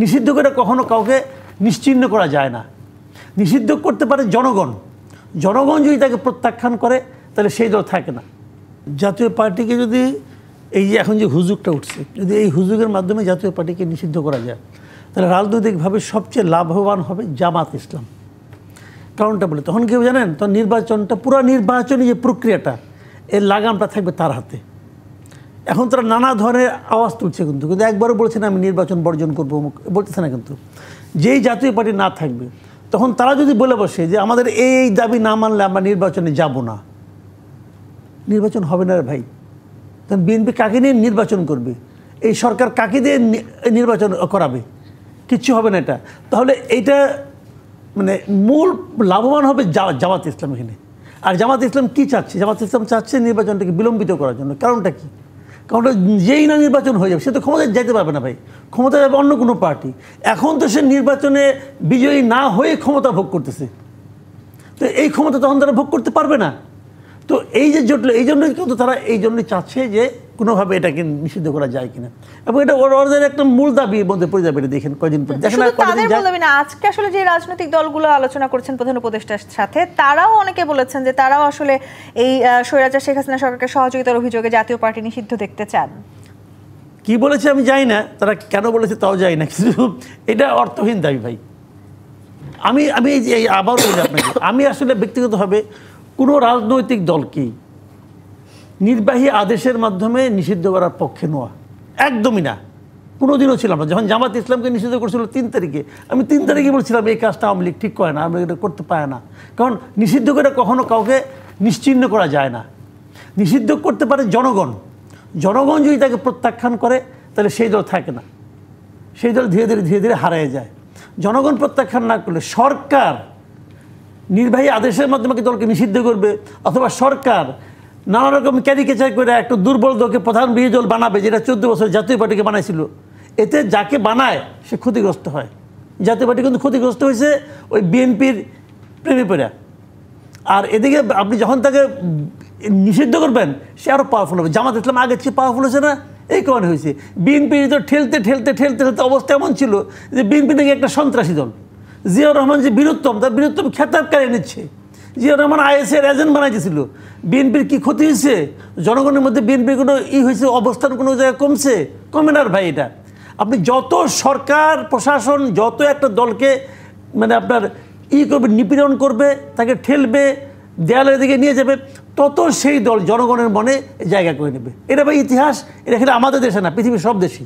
নিষিদ্ধ করে কখনো কাউকে নিশ্চিহ্ন করা যায় না। নিষিদ্ধ করতে পারে জনগণ। জনগণ যদি তাকে প্রত্যাখ্যান করে তাহলে সেই দল থাকে না। জাতীয় পার্টিকে যদি এই যে এখন যে হুজুগটা উঠছে, যদি এই হুজুগের মাধ্যমে জাতীয় পার্টিকে নিষিদ্ধ করা যায় তাহলে রাজনৈতিকভাবে সবচেয়ে লাভবান হবে জামাত ইসলাম। কারণটা বলে তখন কেউ জানেন, তখন নির্বাচনটা পুরো নির্বাচনী যে প্রক্রিয়াটা এর লাগামটা থাকবে তার হাতে। এখন তারা নানা ধরনের আওয়াজ তুলছে, কিন্তু একবারও বলছে না আমি নির্বাচন বর্জন করবো, বলতেছে না। কিন্তু যেই জাতীয় পার্টি না থাকবে তখন তারা যদি বলে বসে যে আমাদের এই দাবি না মানলে আমরা নির্বাচনে যাব না, নির্বাচন হবে না রে ভাই। তখন বিএনপি কাকে নিয়ে নির্বাচন করবে? এই সরকার কাকে দিয়ে নির্বাচন করাবে? কিচ্ছু হবে না এটা। তাহলে এইটা মানে মূল লাভবান হবে জামাত ইসলাম এখানে। আর জামাত ইসলাম কি চাচ্ছে? জামাত ইসলাম চাচ্ছে নির্বাচনটাকে বিলম্বিত করার জন্য। কারণটা কি? কারণটা যেই না নির্বাচন হয়ে যাবে সে তো ক্ষমতায় যেতে পারবে না ভাই, ক্ষমতা যাবে অন্য কোনো পার্টি। এখন তো সে নির্বাচনে বিজয়ী না হয়ে ক্ষমতা ভোগ করতেছে, তো এই ক্ষমতা তখন তারা ভোগ করতে পারবে না। তো এই যে জটল, এই জন্যই কিন্তু তারা এই জন্যই চাচ্ছে যে কোনোভাবে এটাকে নিষিদ্ধ করা যায় কিনা, এবং এটা ওদের একটা মূল দাবির মধ্যে পড়ে যাবে। দেখেন কয়দিন পরে দেখেন না। আজকে আসলে যে রাজনৈতিক দলগুলো আলোচনা করছেন প্রধান উপদেষ্টার সাথে, তারাও অনেকে বলেছেন যে তারাও আসলে এই স্বৈরাচার শেখ হাসিনা সরকারকে সহযোগিতার অভিযোগে জাতীয় পার্টি নিষিদ্ধ দেখতে চান। কি বলেছে আমি জানি না, তারা কেন বলেছে তাও জানি না, কিন্তু এটা অর্থহীন দাবি ভাই। আমি আবারও বলি আপনাকে, আমি আসলে ব্যক্তিগতভাবে কোনো রাজনৈতিক দলকেই নির্বাহী আদেশের মাধ্যমে নিষিদ্ধ করার পক্ষে নয়, একদমই না। কোনোদিনও ছিলাম না। যখন জামাত ইসলামকে নিষিদ্ধ করেছিল 3 তারিখে, আমি 3 তারিখে বলছিলাম এই কাজটা আওয়ামী লীগ ঠিক করে না, আমরা এটা করতে পারে না। কারণ নিষিদ্ধ করে কখনো কাউকে নিশ্চিহ্ন করা যায় না। নিষিদ্ধ করতে পারে জনগণ। জনগণ যদি তাকে প্রত্যাখ্যান করে তাহলে সেই দল থাকে না, সেই দল ধীরে ধীরে হারিয়ে যায়। জনগণ প্রত্যাখ্যান না করলে সরকার নির্বাহী আদেশের মাধ্যমে দলকে নিষিদ্ধ করবে, অথবা সরকার নানা রকম ক্যারিকেচার করে একটা দুর্বল দলকে প্রধান বিরোধী দল বানাবে, যেটা 14 বছর জাতীয় পার্টিকে বানাইছিল। এতে যাকে বানায় সে ক্ষতিগ্রস্ত হয়। জাতীয় পার্টি কিন্তু ক্ষতিগ্রস্ত হয়েছে ওই বিএনপির প্রেমে পড়া। আর এদিকে আপনি যখন তাকে নিষিদ্ধ করবেন সে আরও পাওয়ারফুল হবে। জামাত ইসলাম আগের চেয়ে পাওয়ারফুল হয়েছে না, এই কারণে হয়েছে। বিএনপি তো ঠেলতে অবস্থা এমন ছিল যে বিএনপি নাকি একটা সন্ত্রাসী দল। জিয়াউর রহমান যে বীরত্তম, তার বীরত্তম খেতাব কারিয়ে নিচ্ছে। জিয়াউর রহমান আইএসের এজেন্ট বানাইতেছিল। বিএনপির কি ক্ষতি হয়েছে? জনগণের মধ্যে বিএনপির কোনো হয়েছে, অবস্থান কোনো জায়গায় কমছে? কমে না ভাই। এটা আপনি যত সরকার প্রশাসন যত একটা দলকে মানে আপনার করবে, নিপীড়ন করবে, তাকে ঠেলবে, দেয়ালের দিকে নিয়ে যাবে, তত সেই দল জনগণের মনে জায়গা করে নেবে। এটা ভাই ইতিহাস। এটা খেলে আমাদের দেশে না, পৃথিবীর সব দেশই।